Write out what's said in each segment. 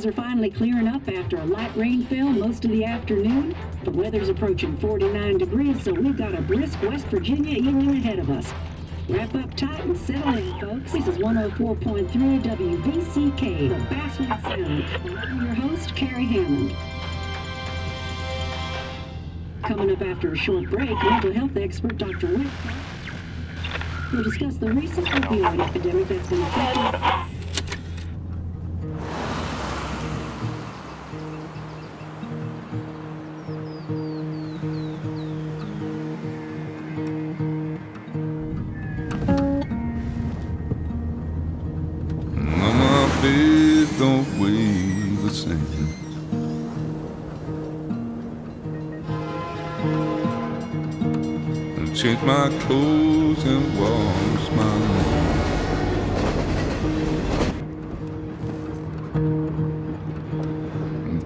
are finally clearing up after a light rainfall most of the afternoon. The weather's approaching 49 degrees, so we've got a brisk West Virginia evening ahead of us. Wrap up tight and settle in, folks. This is 104.3 WVCK, the Basswood Sound. I'm your host, Carrie Hammond. Coming up after a short break, mental health expert Dr. Wick will discuss the recent opioid epidemic that's been affecting... Don't weigh the same. And change my clothes and wash my hands.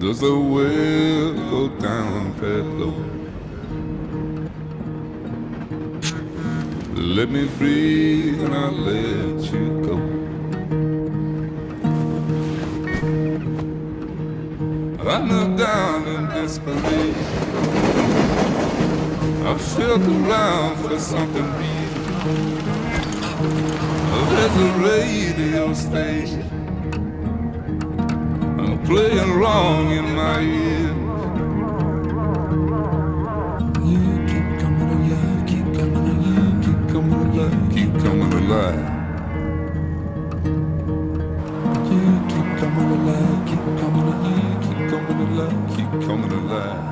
Does the well go down that low? Let me breathe and I'll let you go. I knelt down in disbelief. I felt around for something real. There's a radio station playing wrong in my ear. You keep coming alive, keep coming alive, keep coming alive, keep coming alive. You keep coming alive, keep coming alive, keep coming alive, keep coming alive.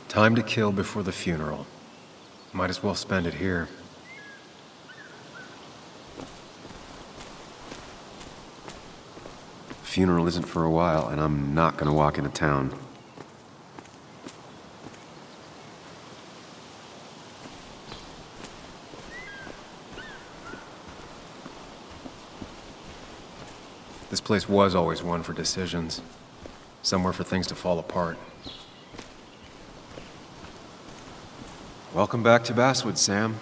Time to kill before the funeral. Might as well spend it here. Funeral isn't for a while, and I'm not gonna walk into town. This place was always one for decisions. Somewhere for things to fall apart. Welcome back to Basswood, Sam.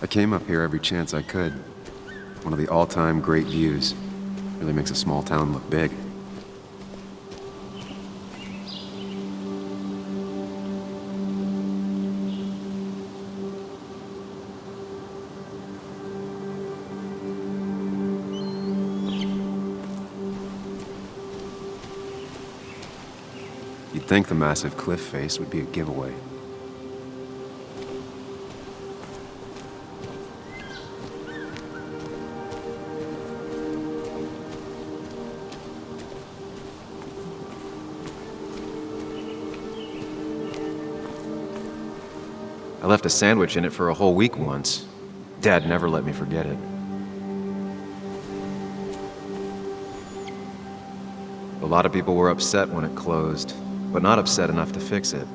I came up here every chance I could. One of the all-time great views. Really makes a small town look big. You'd think the massive cliff face would be a giveaway. I left a sandwich in it for a whole week once. Dad never let me forget it. A lot of people were upset when it closed, but not upset enough to fix it.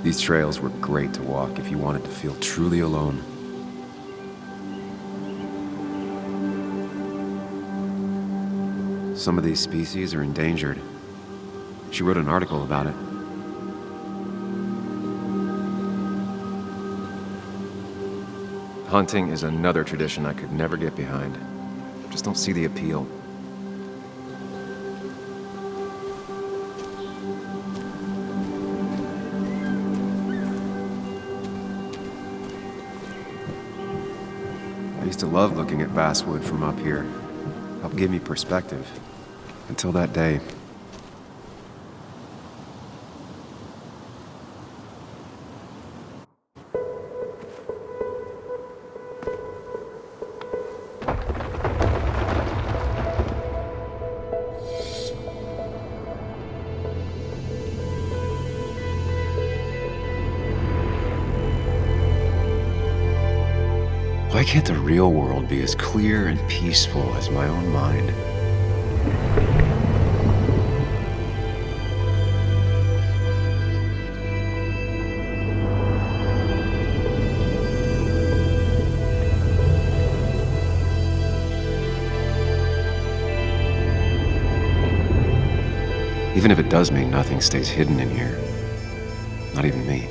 These trails were great to walk if you wanted to feel truly alone. Some of these species are endangered. She wrote an article about it. Hunting is another tradition I could never get behind. Just don't see the appeal. I used to love looking at Basswood from up here. Helped give me perspective. Until that day. Why can't the real world be as clear and peaceful as my own mind? Even if it does mean nothing stays hidden in here. Not even me.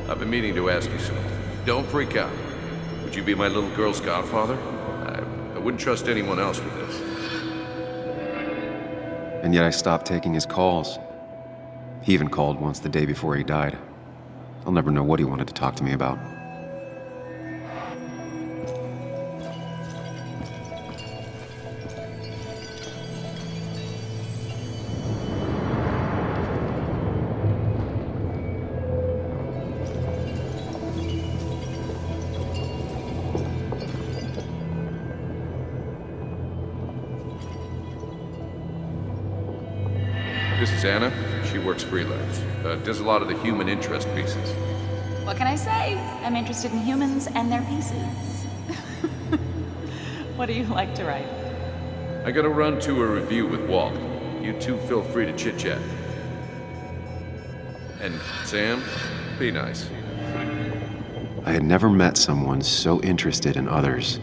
I've been meaning to ask you something. Don't freak out. Would you be my little girl's godfather? I wouldn't trust anyone else with this. And yet I stopped taking his calls. He even called once the day before he died. I'll never know what he wanted to talk to me about. This is Anna. She works freelance. Does a lot of the human interest pieces. What can I say? I'm interested in humans and their pieces. What do you like to write? I gotta run to a review with Walt. You two feel free to chit-chat. And Sam, be nice. I had never met someone so interested in others,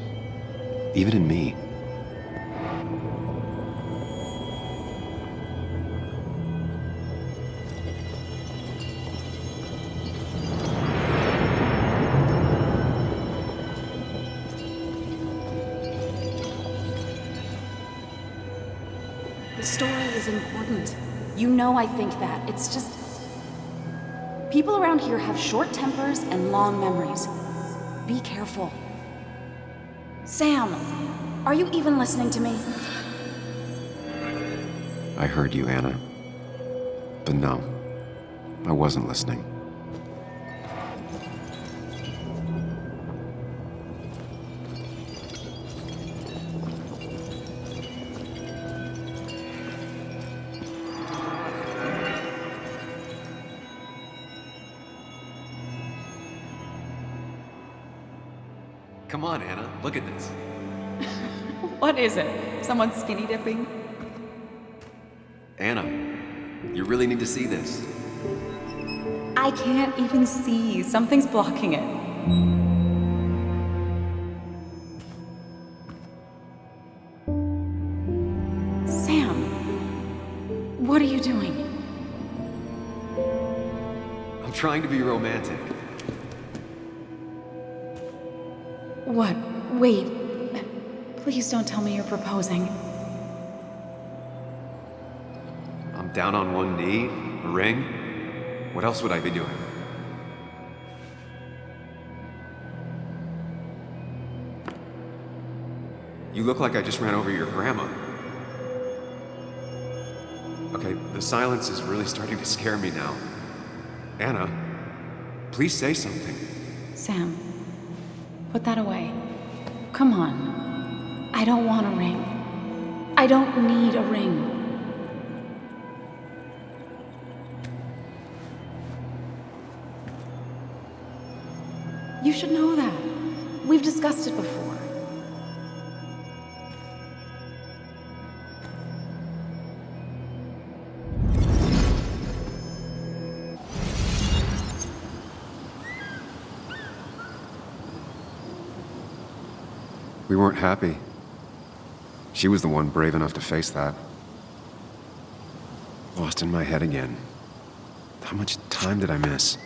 even in me. The story is important. You know I think that. It's just... people around here have short tempers and long memories. Be careful. Sam, are you even listening to me? I heard you, Anna. But no, I wasn't listening. Come on, Anna, look at this. What is it? Someone skinny dipping? Anna, you really need to see this. I can't even see. Something's blocking it. Sam, what are you doing? I'm trying to be romantic. What? Wait. Please don't tell me you're proposing. I'm down on one knee, a ring. What else would I be doing? You look like I just ran over your grandma. Okay, the silence is really starting to scare me now. Anna, please say something. Sam, put that away. Come on. I don't want a ring. I don't need a ring. You should know that. We've discussed it before. We weren't happy. She was the one brave enough to face that. Lost in my head again. How much time did I miss?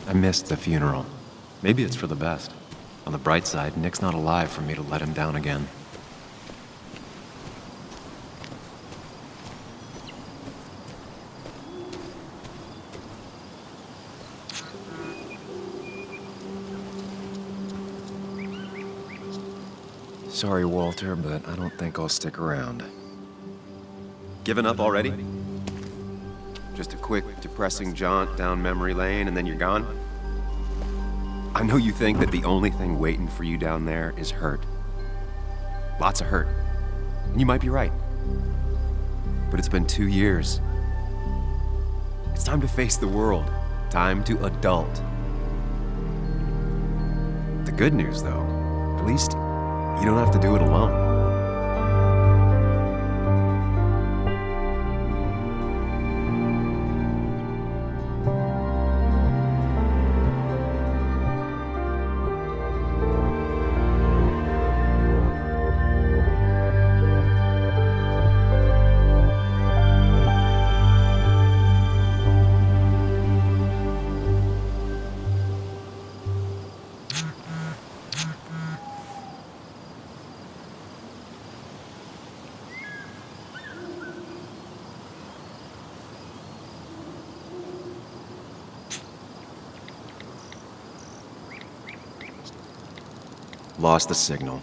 I missed the funeral. Maybe it's for the best. On the bright side, Nick's not alive for me to let him down again. Sorry, Walter, but I don't think I'll stick around. Given up already? Just a quick, depressing jaunt down memory lane and then you're gone? I know you think that the only thing waiting for you down there is hurt. Lots of hurt. And you might be right. But it's been 2 years. It's time to face the world. Time to adult. The good news, though, at least you don't have to do it alone. Lost the signal.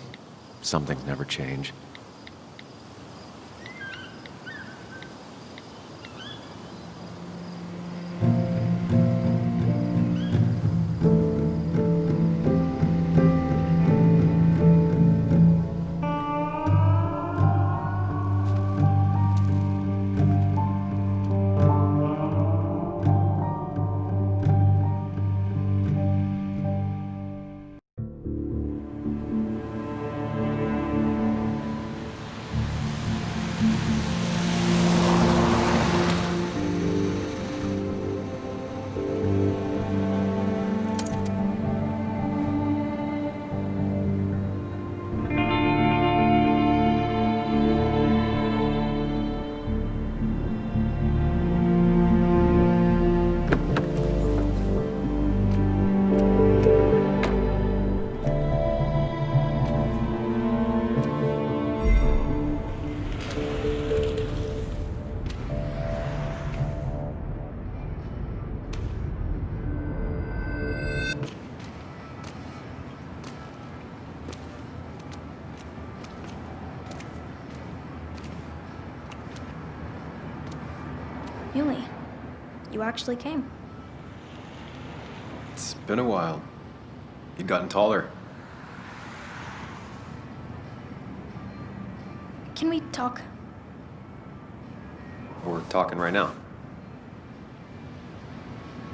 Some things never change. Yuli, you actually came. It's been a while. You've gotten taller. Can we talk? We're talking right now.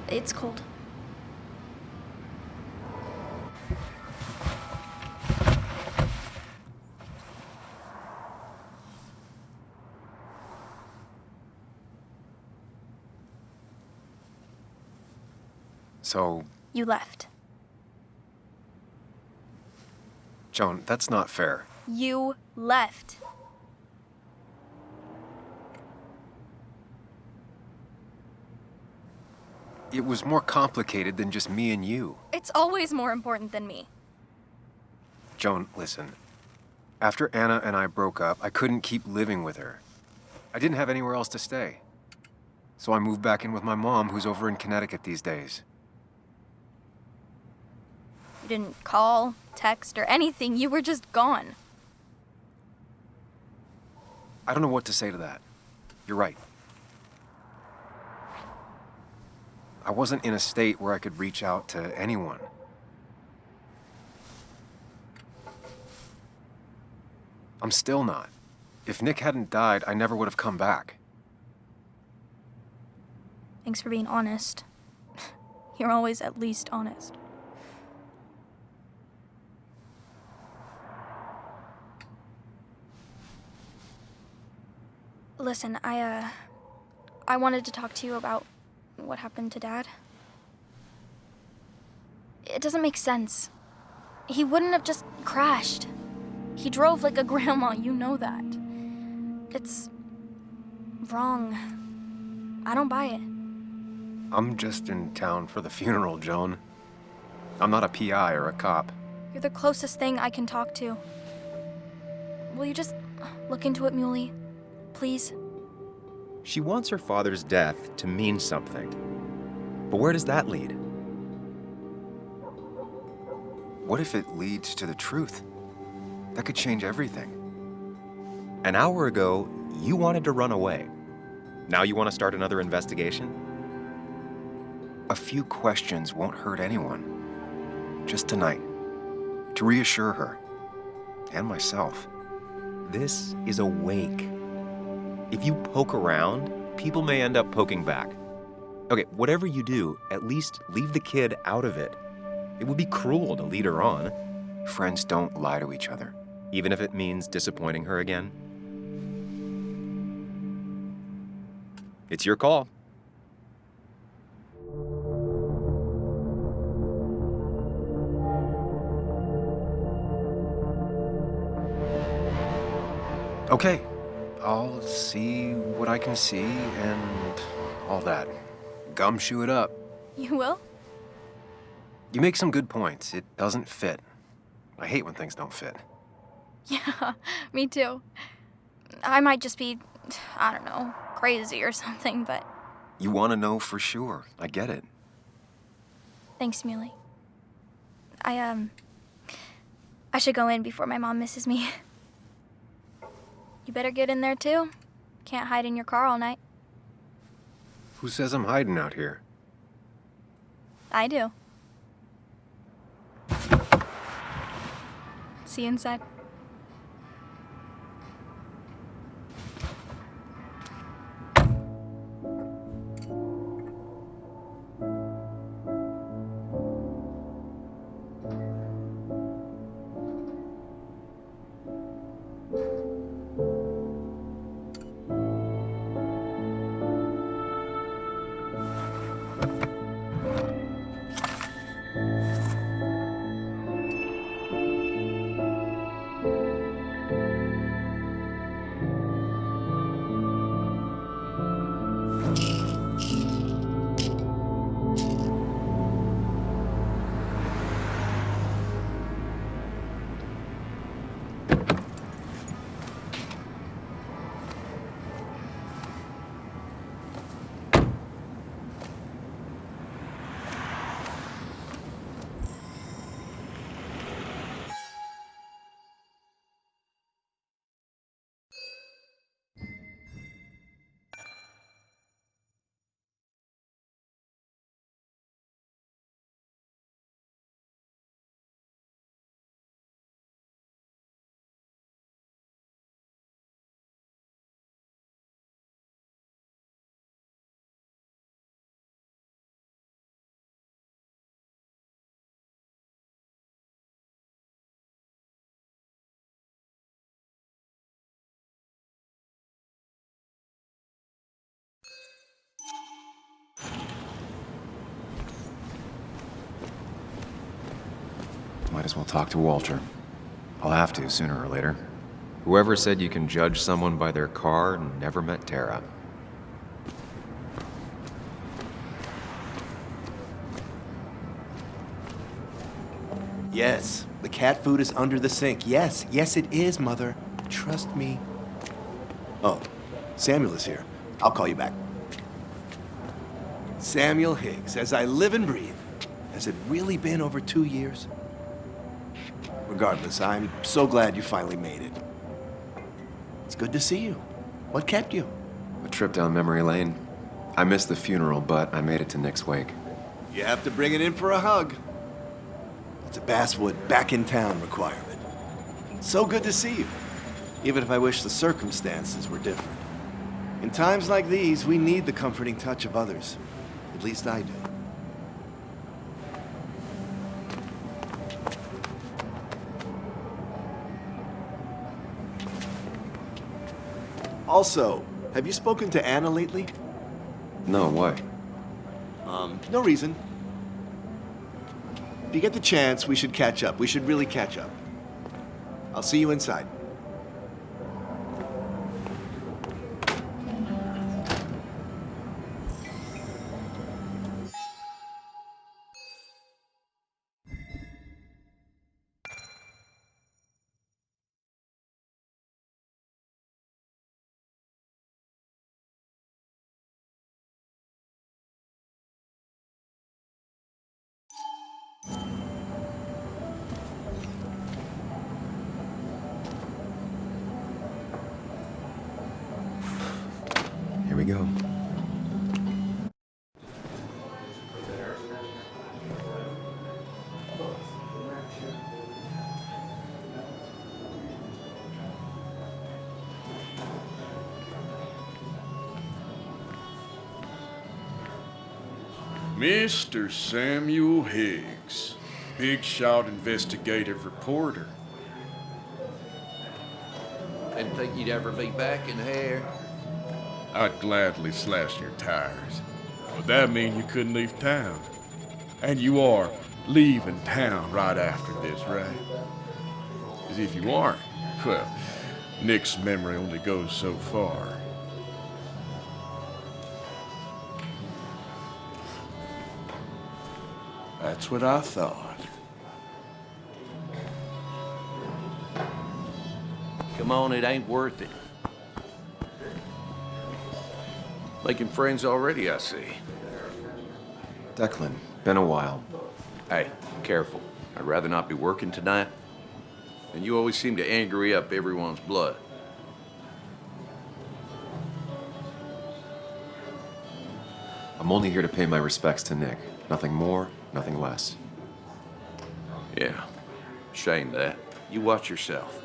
It's cold. So, You left. Joan, that's not fair. You left. It was more complicated than just me and you. It's always more important than me. Joan, listen. After Anna and I broke up, I couldn't keep living with her. I didn't have anywhere else to stay. So I moved back in with my mom, who's over in Connecticut these days. You didn't call, text, or anything. You were just gone. I don't know what to say to that. You're right. I wasn't in a state where I could reach out to anyone. I'm still not. If Nick hadn't died, I never would have come back. Thanks for being honest. You're always at least honest. Listen, I wanted to talk to you about what happened to Dad. It doesn't make sense. He wouldn't have just crashed. He drove like a grandma, you know that. It's wrong. I don't buy it. I'm just in town for the funeral, Joan. I'm not a PI or a cop. You're the closest thing I can talk to. Will you just look into it, Muley? Please? She wants her father's death to mean something. But where does that lead? What if it leads to the truth? That could change everything. An hour ago, you wanted to run away. Now you want to start another investigation? A few questions won't hurt anyone. Just tonight. To reassure her. And myself. This is a wake. If you poke around, people may end up poking back. Okay, whatever you do, at least leave the kid out of it. It would be cruel to lead her on. Friends don't lie to each other, even if it means disappointing her again. It's your call. Okay, I'll see what I can see and all that. Gumshoe it up. You will? You make some good points. It doesn't fit. I hate when things don't fit. Yeah, me too. I might just be, I don't know, crazy or something, but... You want to know for sure. I get it. Thanks, Muley. I should go in before my mom misses me. You better get in there, too. Can't hide in your car all night. Who says I'm hiding out here? I do. See you inside. Might as well talk to Walter. I'll have to, sooner or later. Whoever said you can judge someone by their car never met Tara. Yes, the cat food is under the sink. Yes, yes it is, Mother. Trust me. Oh, Samuel is here. I'll call you back. Samuel Higgs, as I live and breathe. Has it really been over 2 years? Regardless, I'm so glad you finally made it. It's good to see you. What kept you? A trip down memory lane. I missed the funeral, but I made it to Nick's wake. You have to bring it in for a hug. It's a Basswood back in town requirement. So good to see you, even if I wish the circumstances were different. In times like these, we need the comforting touch of others. At least I do. Also, have you spoken to Anna lately? No, why? No reason. If you get the chance, we should catch up. We should really catch up. I'll see you inside. we go. Mr. Samuel Higgs, big shot investigative reporter. Didn't think you'd ever be back in here. I'd gladly slash your tires. Would that mean you couldn't leave town? And you are leaving town right after this, right? As if you aren't, well, Nick's memory only goes so far. That's what I thought. Come on, it ain't worth it. Making friends already, I see. Declan, been a while. Hey, careful. I'd rather not be working tonight. And you always seem to angry up everyone's blood. I'm only here to pay my respects to Nick. Nothing more, nothing less. Yeah, shame that. You watch yourself.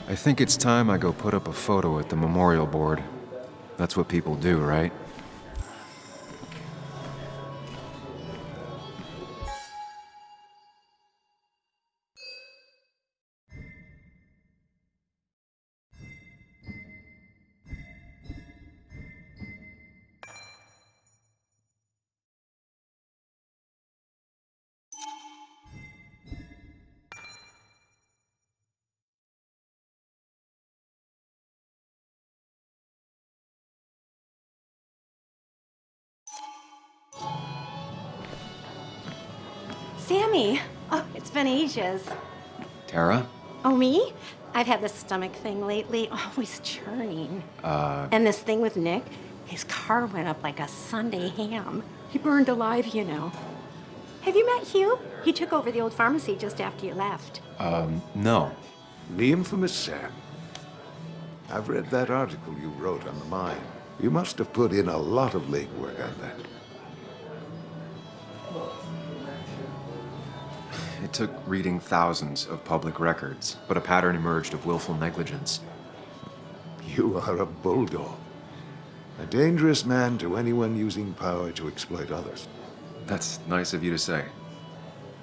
I think it's time I go put up a photo at the memorial board. That's what people do, right? Sammy! Oh, it's been ages. Tara? Oh, me? I've had this stomach thing lately, always churning. And this thing with Nick, his car went up like a Sunday ham. He burned alive, you know. Have you met Hugh? He took over the old pharmacy just after you left. No. The infamous Sam. I've read that article you wrote on the mine. You must have put in a lot of legwork on that. It took reading thousands of public records, but a pattern emerged of willful negligence. You are a bulldog. A dangerous man to anyone using power to exploit others. That's nice of you to say.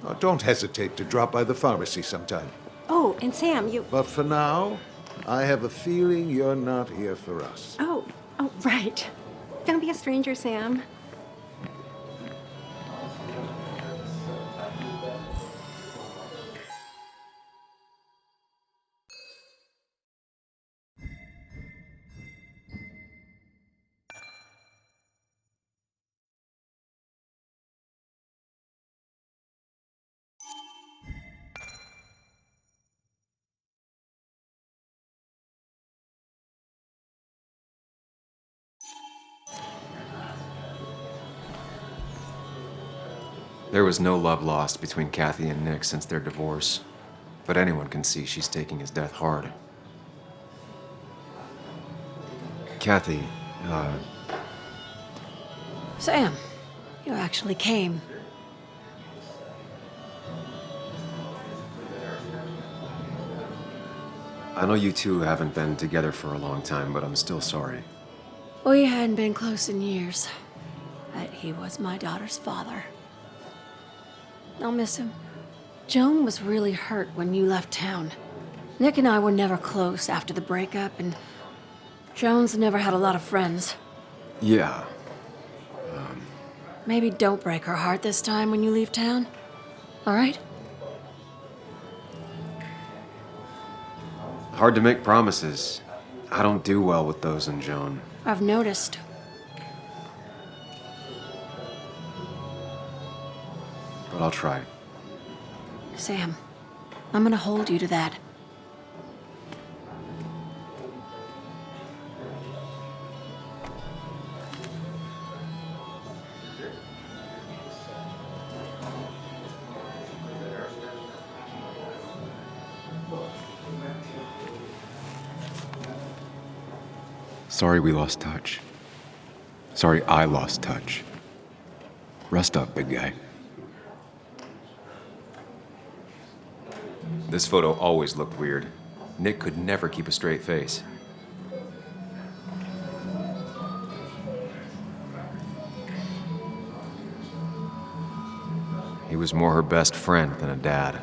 Oh, don't hesitate to drop by the pharmacy sometime. Oh, and Sam, you... But for now, I have a feeling you're not here for us. Oh, right. Don't be a stranger, Sam. There was no love lost between Kathy and Nick since their divorce, but anyone can see she's taking his death hard. Kathy, Sam, you actually came. I know you two haven't been together for a long time, but I'm still sorry. We hadn't been close in years, but he was my daughter's father. I'll miss him. Joan was really hurt when you left town. Nick and I were never close after the breakup, and Joan's never had a lot of friends. Yeah. Maybe don't break her heart this time when you leave town. All right? Hard to make promises. I don't do well with those in Joan. I've noticed. But I'll try. Sam, I'm gonna hold you to that. Sorry we lost touch. Sorry I lost touch. Rest up, big guy. This photo always looked weird. Nick could never keep a straight face. He was more her best friend than a dad.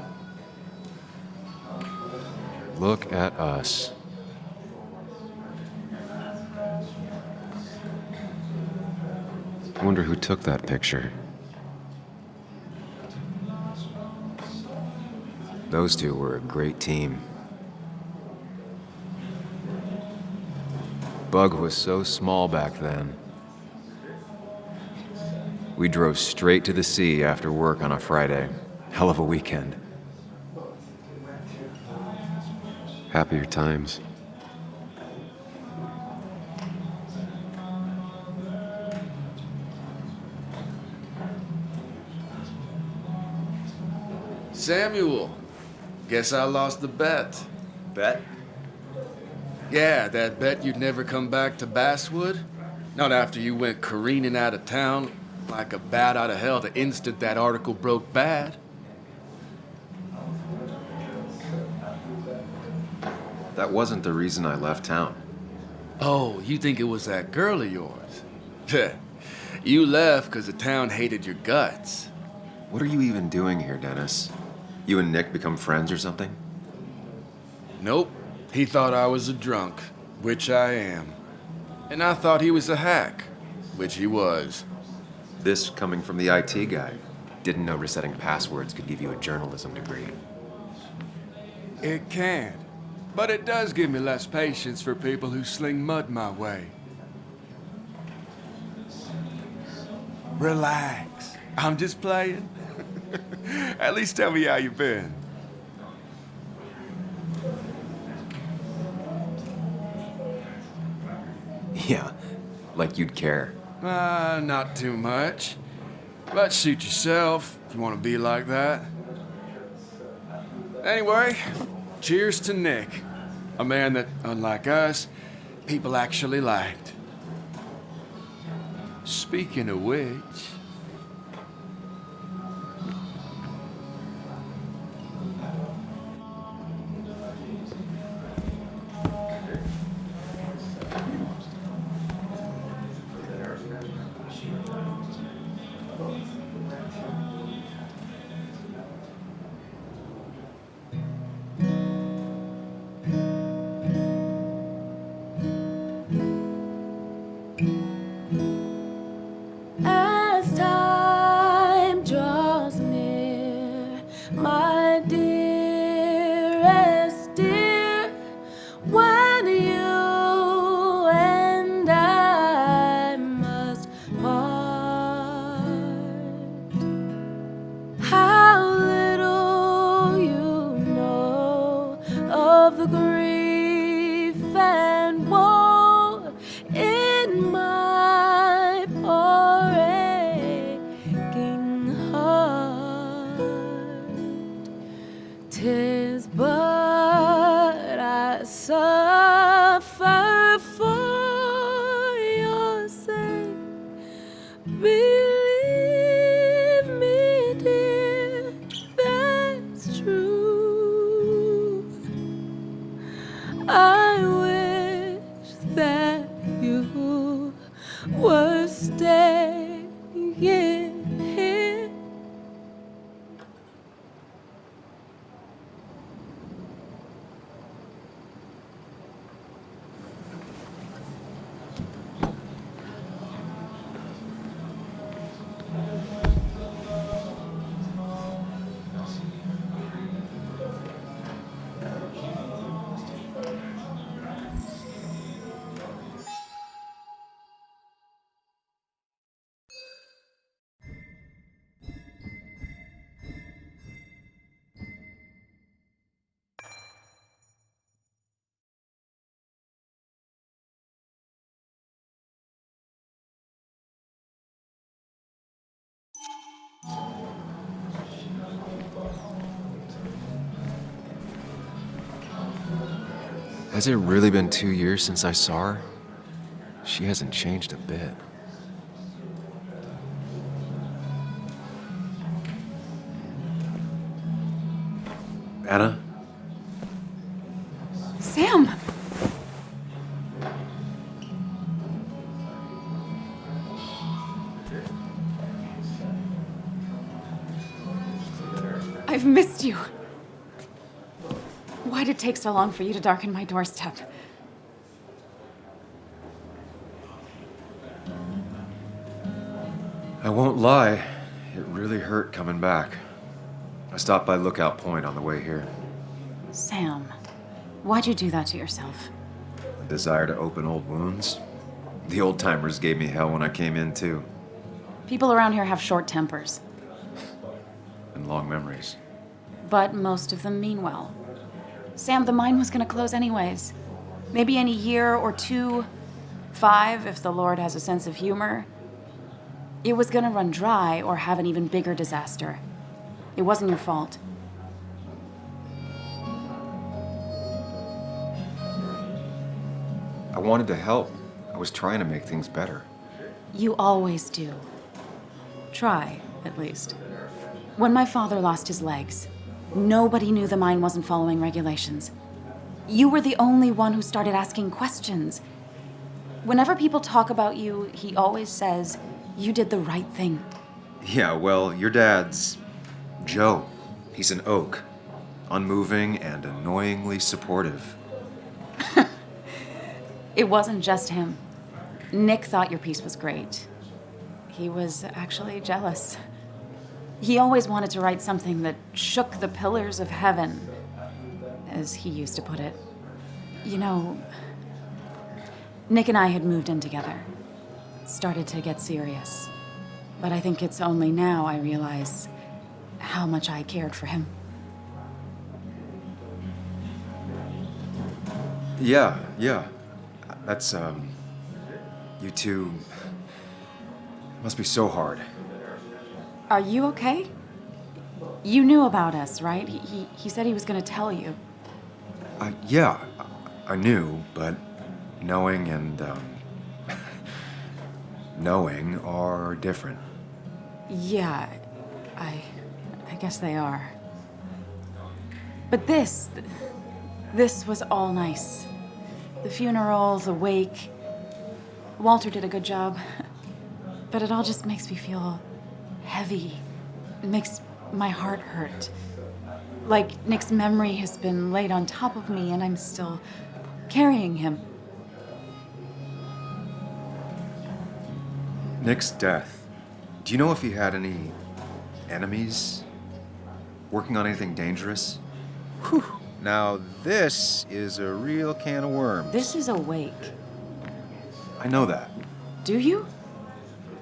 Look at us. I wonder who took that picture. Those two were a great team. Bug was so small back then. We drove straight to the sea after work on a Friday. Hell of a weekend. Happier times. Samuel, guess I lost the bet. Bet? Yeah, that bet you'd never come back to Basswood. Not after you went careening out of town like a bat out of hell the instant that article broke bad. That wasn't the reason I left town. Oh, you think it was that girl of yours? You left because the town hated your guts. What are you even doing here, Dennis? You and Nick become friends or something? Nope. He thought I was a drunk, which I am. And I thought he was a hack, which he was. This coming from the IT guy. Didn't know resetting passwords could give you a journalism degree. It can. But it does give me less patience for people who sling mud my way. Relax. I'm just playing. At least tell me how you've been. Yeah, like you'd care. Not too much. But suit yourself if you want to be like that. Anyway, cheers to Nick. A man that, unlike us, people actually liked. Speaking of which... As time draws near, my dearest dear, when you and I must part, how little you know of the grief and woe in my poor aching heart. 'Tis but I suffer for your sake. Believe me, dear, that's true. I wish that you were staying here. Has it really been 2 years since I saw her? She hasn't changed a bit. Anna? Sam! I've missed you. Why'd it take so long for you to darken my doorstep? I won't lie, it really hurt coming back. I stopped by Lookout Point on the way here. Sam, why'd you do that to yourself? A desire to open old wounds. The old-timers gave me hell when I came in, too. People around here have short tempers, And long memories. but most of them mean well. Sam, the mine was gonna close anyways. Maybe in a year or 2, 5, if the Lord has a sense of humor. It was gonna run dry or have an even bigger disaster. It wasn't your fault. I wanted to help. I was trying to make things better. You always do. Try, at least. When my father lost his legs, nobody knew the mine wasn't following regulations. You were the only one who started asking questions. Whenever people talk about you, he always says, you did the right thing. Yeah, well, your dad's Joe. He's an oak. Unmoving and annoyingly supportive. It wasn't just him. Nick thought your piece was great. He was actually jealous. He always wanted to write something that shook the pillars of heaven, as he used to put it. You know, Nick and I had moved in together. Started to get serious. But I think it's only now I realize how much I cared for him. Yeah. That's, you two must be so hard. Are you okay? You knew about us, right? He said he was gonna tell you. Yeah, I knew, but knowing and, knowing are different. Yeah, I guess they are. But this was all nice. The funeral, the wake. Walter did a good job. But it all just makes me feel heavy. It makes my heart hurt. Like Nick's memory has been laid on top of me and I'm still carrying him. Nick's death. Do you know if he had any enemies? Working on anything dangerous? Whew. Now this is a real can of worms. This is a wake. I know that. Do you?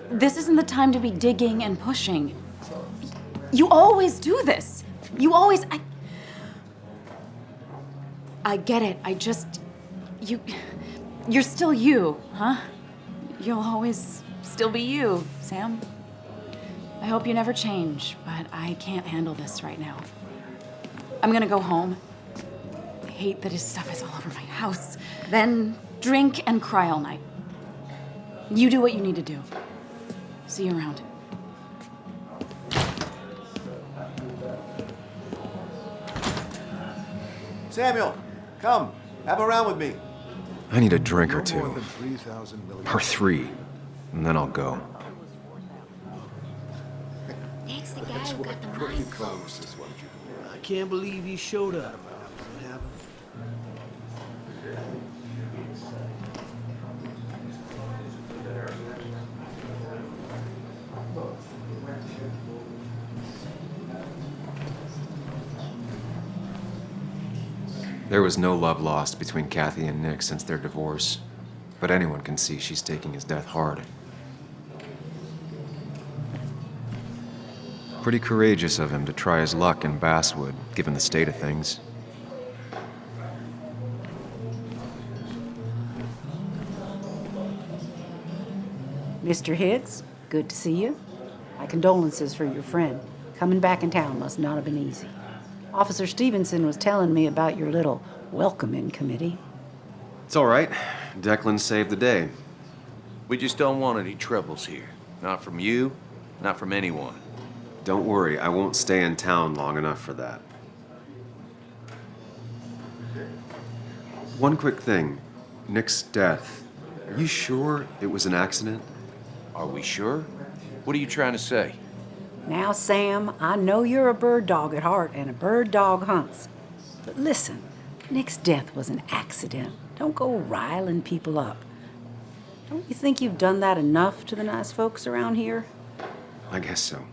This isn't the time to be digging and pushing. You always do this. You always... I get it. I just... You're still you, huh? You'll always still be you, Sam. I hope you never change, but I can't handle this right now. I'm gonna go home. I hate that his stuff is all over my house. Then drink and cry all night. You do what you need to do. See you around. Samuel, come. Have a round with me. I need a drink or No more two. than 3,000 million. Or 3. And then I'll go. That's the guy That's who what got the pretty mine close is what you I can't believe he showed up. What happened? There was no love lost between Kathy and Nick since their divorce. But anyone can see she's taking his death hard. Pretty courageous of him to try his luck in Basswood, given the state of things. Mr. Hicks, good to see you. My condolences for your friend. Coming back in town must not have been easy. Officer Stevenson was telling me about your little welcoming committee. It's all right. Declan saved the day. We just don't want any troubles here. Not from you, not from anyone. Don't worry, I won't stay in town long enough for that. One quick thing. Nick's death. Are you sure it was an accident? Are we sure? What are you trying to say? Now, Sam, I know you're a bird dog at heart and a bird dog hunts. But listen, Nick's death was an accident. Don't go riling people up. Don't you think you've done that enough to the nice folks around here? I guess so.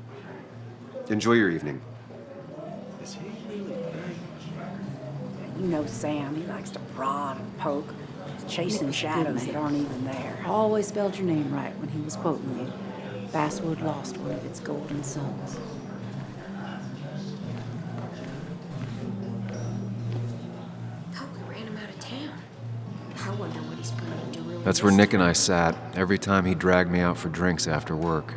Enjoy your evening. You know Sam, he likes to prod and poke. He's chasing shadows that aren't even there. Always spelled your name right when he was quoting you. Basswood lost one of its golden sons. Thought we ran him out of town. I wonder what he's planning to ruin. That's where Nick and I sat every time he dragged me out for drinks after work.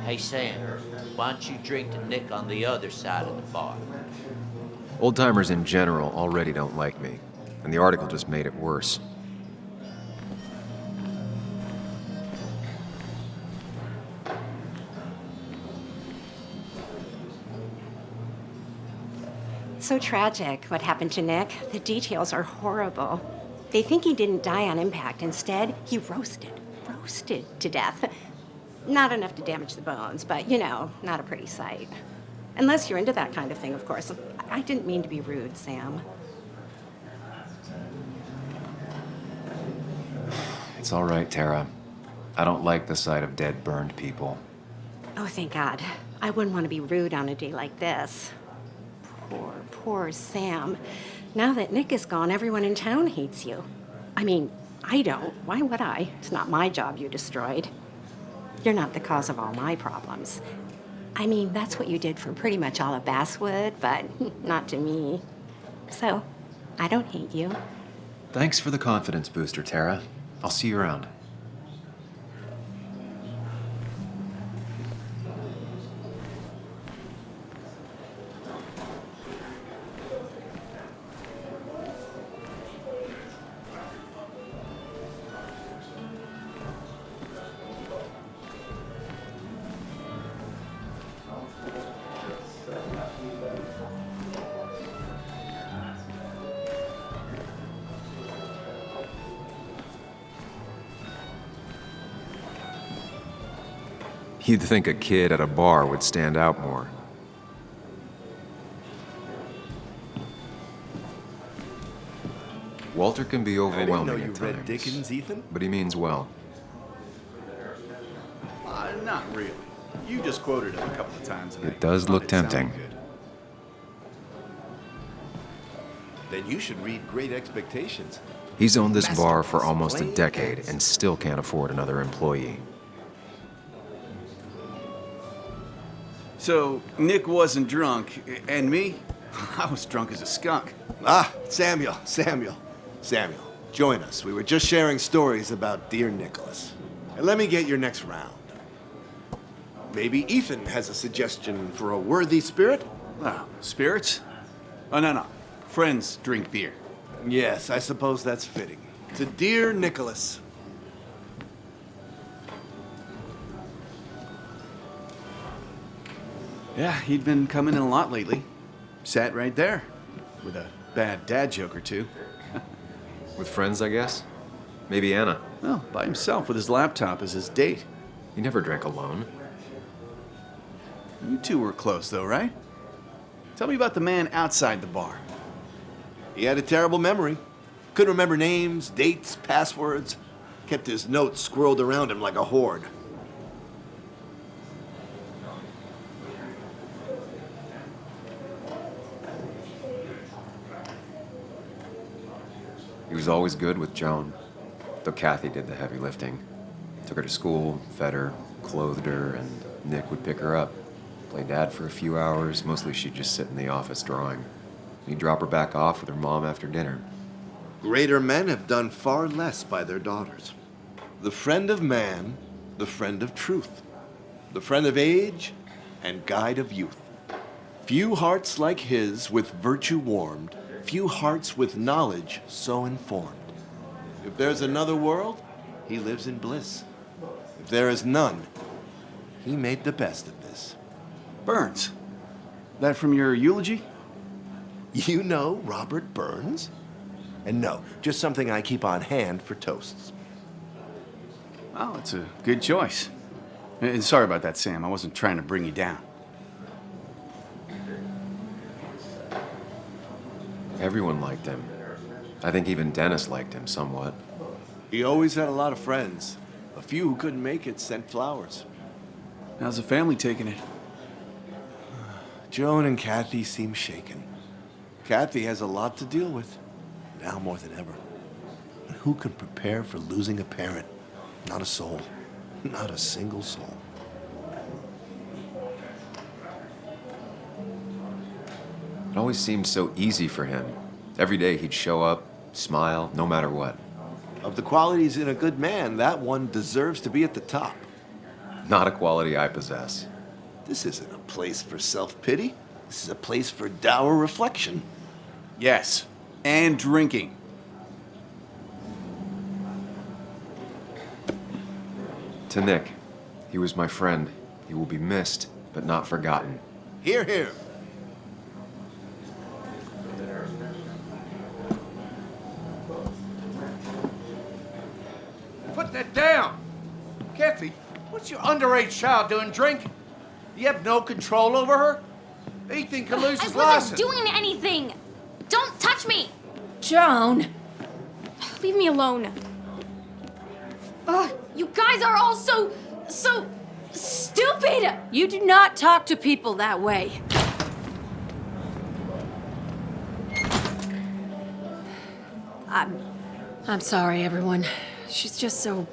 Hey, Sam, why don't you drink to Nick on the other side of the bar? Old-timers in general already don't like me, and the article just made it worse. So tragic what happened to Nick. The details are horrible. They think he didn't die on impact. Instead, he roasted to death. Not enough to damage the bones, but, you know, not a pretty sight. Unless you're into that kind of thing, of course. I didn't mean to be rude, Sam. It's all right, Tara. I don't like the sight of dead, burned people. Oh, thank God. I wouldn't want to be rude on a day like this. Poor Sam. Now that Nick is gone, everyone in town hates you. I mean, I don't. Why would I? It's not my job you destroyed. You're not the cause of all my problems. I mean, that's what you did for pretty much all of Basswood, but not to me. So, I don't hate you. Thanks for the confidence booster, Tara. I'll see you around. You'd think a kid at a bar would stand out more. Walter can be overwhelming at times. Read Dickens, Ethan? But he means well. Not really. You just quoted him a couple of times. It does look tempting. Then you should read Great Expectations. He's owned this bar for almost a decade and still can't afford another employee. So, Nick wasn't drunk, and me? I was drunk as a skunk. Ah, Samuel, join us. We were just sharing stories about dear Nicholas. And let me get your next round. Maybe Ethan has a suggestion for a worthy spirit? Oh, spirits? Oh, no. Friends drink beer. Yes, I suppose that's fitting. To dear Nicholas. Yeah, he'd been coming in a lot lately. Sat right there, with a bad dad joke or two. With friends, I guess? Maybe Anna. Well, by himself with his laptop as his date. He never drank alone. You two were close, though, right? Tell me about the man outside the bar. He had a terrible memory. Couldn't remember names, dates, passwords. Kept his notes squirreled around him like a hoard. He was always good with Joan, though Kathy did the heavy lifting. Took her to school, fed her, clothed her, and Nick would pick her up. Play dad for a few hours. Mostly she'd just sit in the office drawing. He'd drop her back off with her mom after dinner. Greater men have done far less by their daughters. The friend of man, the friend of truth. The friend of age, and guide of youth. Few hearts like his with virtue warmed, few hearts with knowledge so informed. If there's another world, he lives in bliss. If there is none, he made the best of this. Burns. That from your eulogy? You know Robert Burns? And no, just something I keep on hand for toasts. Oh, it's a good choice. And sorry about that, Sam. I wasn't trying to bring you down. Everyone liked him. I think even Dennis liked him somewhat. He always had a lot of friends. A few who couldn't make it sent flowers. How's the family taking it? Joan and Kathy seem shaken. Kathy has a lot to deal with, now more than ever. And who can prepare for losing a parent? Not a soul. Not a single soul. It always seemed so easy for him. Every day he'd show up, smile, no matter what. Of the qualities in a good man, that one deserves to be at the top. Not a quality I possess. This isn't a place for self-pity. This is a place for dour reflection. Yes, and drinking. To Nick, he was my friend. He will be missed, but not forgotten. Hear, hear. Put that down! Kathy, what's your underage child doing drinking? You have no control over her? Ethan could lose his I wasn't license. doing anything! Don't touch me! Joan! Leave me alone. Ugh, you guys are all so stupid! You do not talk to people that way. I'm sorry, everyone. She's just so...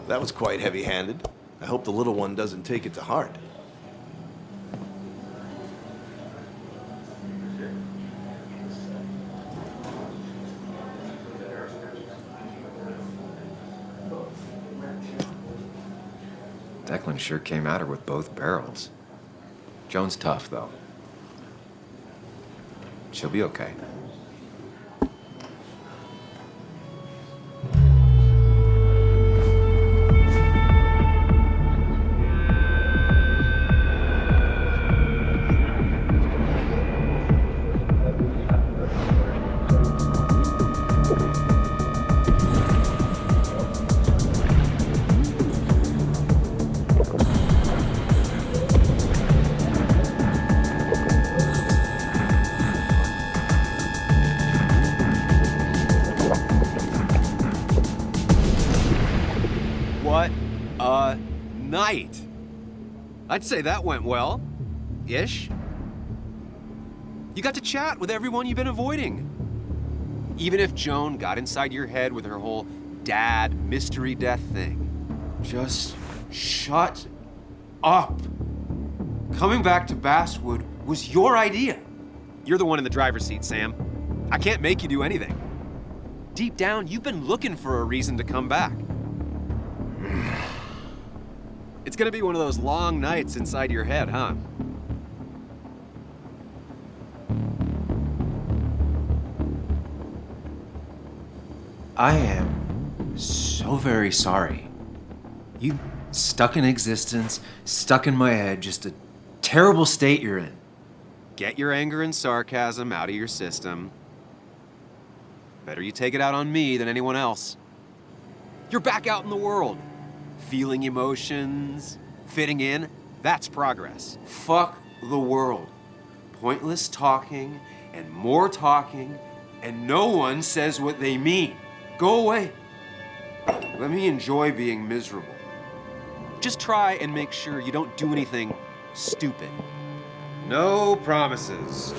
That was quite heavy-handed. I hope the little one doesn't take it to heart. Declan sure came at her with both barrels. Joan's tough, though. She'll be okay. What a night! I'd say that went well. Ish. You got to chat with everyone you've been avoiding. Even if Joan got inside your head with her whole dad mystery death thing. Just shut up. Coming back to Basswood was your idea. You're the one in the driver's seat, Sam. I can't make you do anything. Deep down, you've been looking for a reason to come back. It's gonna be one of those long nights inside your head, huh? I am so very sorry. You stuck in existence, stuck in my head, just a terrible state you're in. Get your anger and sarcasm out of your system. Better you take it out on me than anyone else. You're back out in the world. Feeling emotions, fitting in, that's progress. Fuck the world. Pointless talking and more talking, and no one says what they mean. Go away. Let me enjoy being miserable. Just try and make sure you don't do anything stupid. No promises.